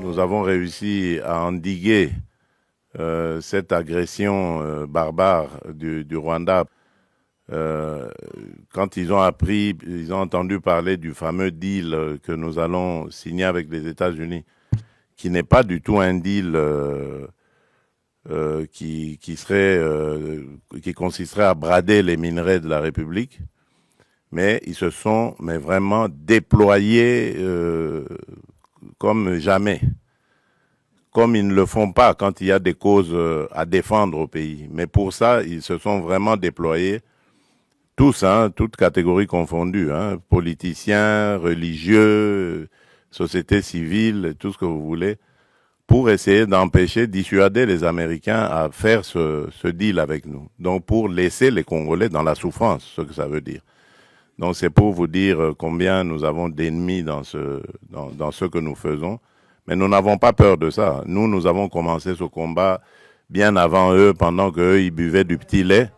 nous avons réussi à endiguer cette agression barbare du Rwanda. Euh, Quand ils ont appris, ils ont entendu parler du fameux deal que nous allons signer avec les États-Unis, qui n'est pas du tout un deal qui consisterait à brader les minerais de la République, mais ils se sont vraiment déployés comme jamais, comme ils ne le font pas quand il y a des causes à défendre au pays. Mais pour ça, ils se sont vraiment déployés, tous, hein, toutes catégories confondues, hein, politiciens, religieux, société civile, tout ce que vous voulez, pour essayer d'empêcher, dissuader les Américains à faire ce deal avec nous. Donc pour laisser les Congolais dans la souffrance, ce que ça veut dire. Donc c'est pour vous dire combien nous avons d'ennemis dans ce que nous faisons. Mais nous n'avons pas peur de ça. Nous avons commencé ce combat bien avant eux, pendant qu'eux, ils buvaient du petit lait.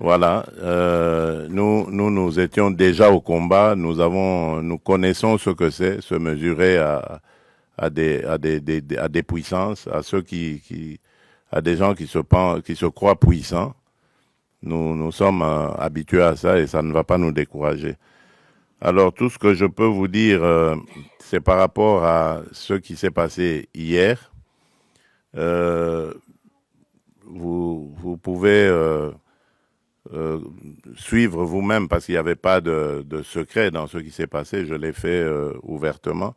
Voilà. Nous étions déjà au combat. Nous connaissons ce que c'est, se mesurer à des puissances, à des gens qui se croient puissants. Nous sommes habitués à ça et ça ne va pas nous décourager. Alors, tout ce que je peux vous dire, c'est par rapport à ce qui s'est passé hier. Euh, vous pouvez suivre vous-même parce qu'il n'y avait pas de secret dans ce qui s'est passé. Je l'ai fait ouvertement.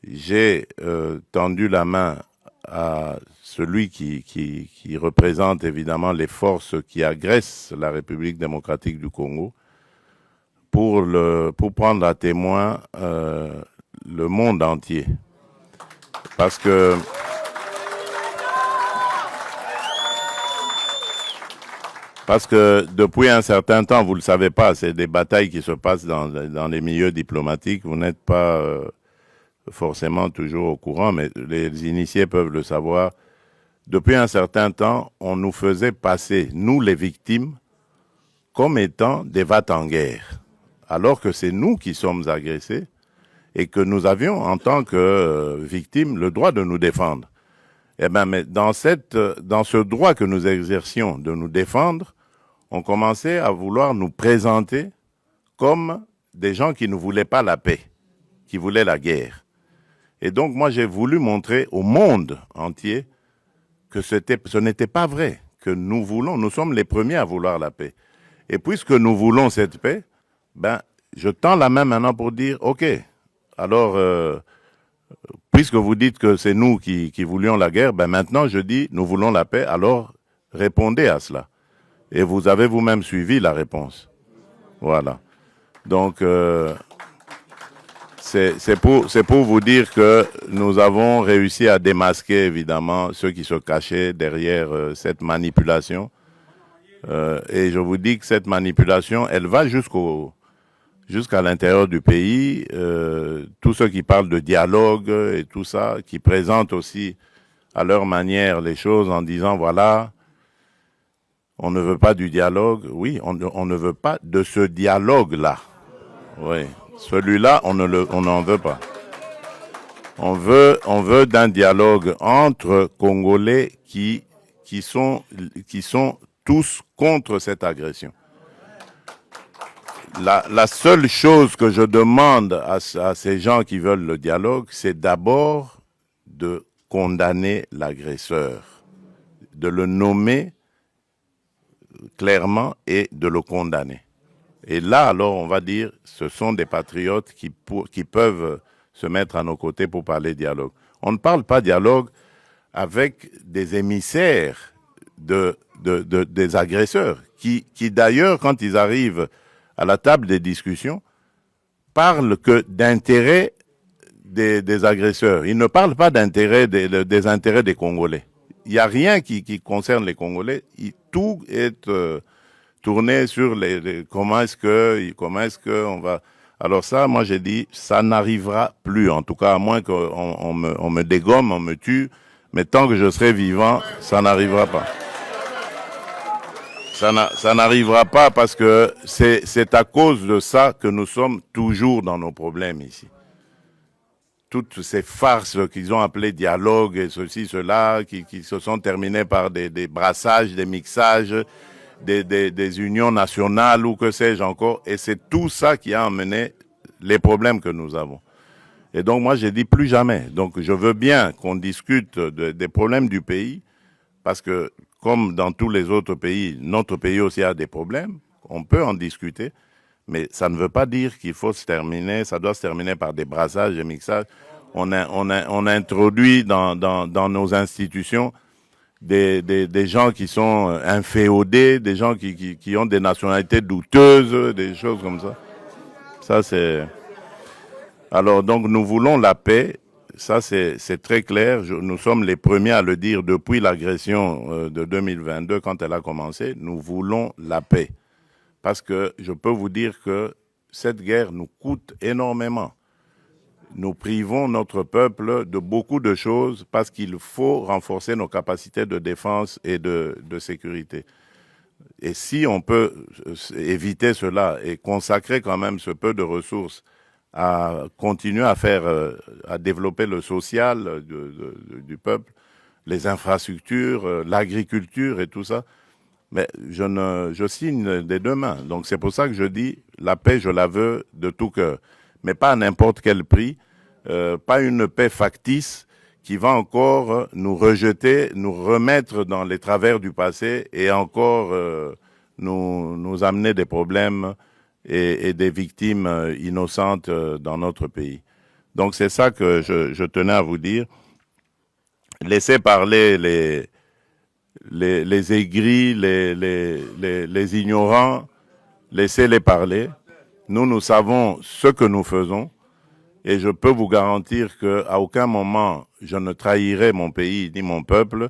J'ai tendu la main à celui qui représente évidemment les forces qui agressent la République démocratique du Congo pour prendre à témoin le monde entier. Parce que depuis un certain temps, vous ne le savez pas, c'est des batailles qui se passent dans les milieux diplomatiques. Vous n'êtes pas forcément toujours au courant, mais les initiés peuvent le savoir. Depuis un certain temps, on nous faisait passer, nous les victimes, comme étant des va-t-en-guerre, alors que c'est nous qui sommes agressés et que nous avions, en tant que victimes, le droit de nous défendre. Eh bien, mais dans ce droit que nous exercions de nous défendre, on commençait à vouloir nous présenter comme des gens qui ne voulaient pas la paix, qui voulaient la guerre. Et donc, moi, j'ai voulu montrer au monde entier que ce n'était pas vrai, que nous sommes les premiers à vouloir la paix. Et puisque nous voulons cette paix, ben, je tends la main maintenant pour dire, OK, alors, puisque vous dites que c'est nous qui voulions la guerre, ben maintenant je dis, nous voulons la paix, alors répondez à cela. Et vous avez vous-même suivi la réponse. Voilà. Donc, c'est pour vous dire que nous avons réussi à démasquer, évidemment, ceux qui se cachaient derrière cette manipulation. Et je vous dis que cette manipulation, elle va jusqu'à l'intérieur du pays. Tous ceux qui parlent de dialogue et tout ça, qui présentent aussi à leur manière les choses en disant, voilà, on ne veut pas du dialogue. Oui, on ne veut pas de ce dialogue-là. Oui. Celui-là, on n'en veut pas. On veut d'un dialogue entre Congolais qui sont tous contre cette agression. La seule chose que je demande à ces gens qui veulent le dialogue, c'est d'abord de condamner l'agresseur, de le nommer clairement et de le condamner. Et là, alors, on va dire, ce sont des patriotes qui peuvent se mettre à nos côtés pour parler dialogue. On ne parle pas dialogue avec des émissaires des agresseurs, qui d'ailleurs, quand ils arrivent à la table des discussions, parlent que d'intérêts des agresseurs. Ils ne parlent pas d'intérêts des intérêts des Congolais. Il n'y a rien qui concerne les Congolais. Tout est tourné sur comment est-ce que on va. Alors ça, moi j'ai dit, ça n'arrivera plus. En tout cas, à moins qu'on me dégomme, on me tue. Mais tant que je serai vivant, ça n'arrivera pas. Ça n'arrivera pas parce que c'est à cause de ça que nous sommes toujours dans nos problèmes ici. toutes ces farces qu'ils ont appelées dialogue et ceci, cela, qui se sont terminées par des brassages, des mixages, des unions nationales ou que sais-je encore. Et c'est tout ça qui a amené les problèmes que nous avons. Et donc moi j'ai dit plus jamais. Donc je veux bien qu'on discute des problèmes du pays, parce que comme dans tous les autres pays, notre pays aussi a des problèmes, on peut en discuter. Mais ça ne veut pas dire qu'il faut se terminer, ça doit se terminer par des brassages, des mixages. On a introduit dans nos institutions des gens qui sont inféodés, des gens qui ont des nationalités douteuses, des choses comme ça. Ça, c'est... Alors, donc, nous voulons la paix. Ça, c'est très clair. Nous sommes les premiers à le dire depuis l'agression de 2022, quand elle a commencé. Nous voulons la paix. Parce que je peux vous dire que cette guerre nous coûte énormément. Nous privons notre peuple de beaucoup de choses parce qu'il faut renforcer nos capacités de défense et de sécurité. Et si on peut éviter cela et consacrer quand même ce peu de ressources à continuer à faire, à développer le social du peuple, les infrastructures, l'agriculture et tout ça, mais je signe des deux mains. Donc c'est pour ça que je dis, la paix, je la veux de tout cœur. Mais pas à n'importe quel prix, pas une paix factice qui va encore nous rejeter, nous remettre dans les travers du passé et encore nous amener des problèmes et des victimes innocentes dans notre pays. Donc c'est ça que je tenais à vous dire. Laissez parler les aigris, les ignorants, laissez-les parler. Nous savons ce que nous faisons et je peux vous garantir qu'à aucun moment je ne trahirai mon pays ni mon peuple.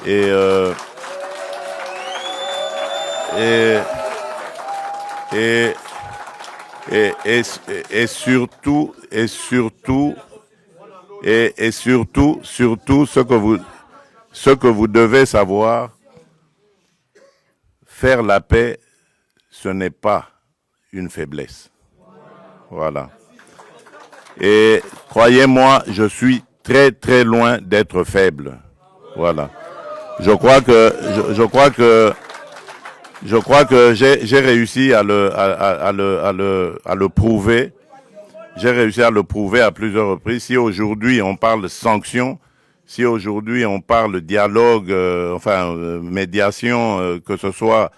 Et surtout ce que vous devez savoir, faire la paix, ce n'est pas une faiblesse. Voilà. Et croyez-moi, je suis très très loin d'être faible. Voilà. Je crois que j'ai réussi à le prouver. J'ai réussi à le prouver à plusieurs reprises. Si aujourd'hui on parle de sanctions, si aujourd'hui on parle dialogue, médiation, que ce soit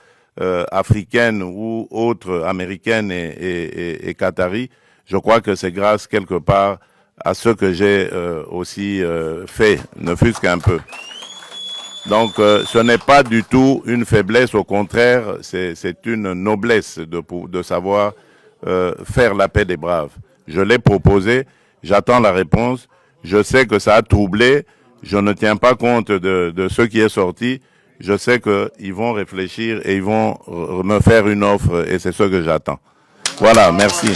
africaine ou autre, américaine et qatari, je crois que c'est grâce quelque part à ce que j'ai aussi fait, ne fût-ce qu'un peu. Donc ce n'est pas du tout une faiblesse, au contraire, c'est une noblesse de savoir faire la paix des braves. Je l'ai proposé, j'attends la réponse, je sais que ça a troublé, je ne tiens pas compte de ce qui est sorti, je sais qu'ils vont réfléchir et ils vont me faire une offre et c'est ce que j'attends. Voilà, merci.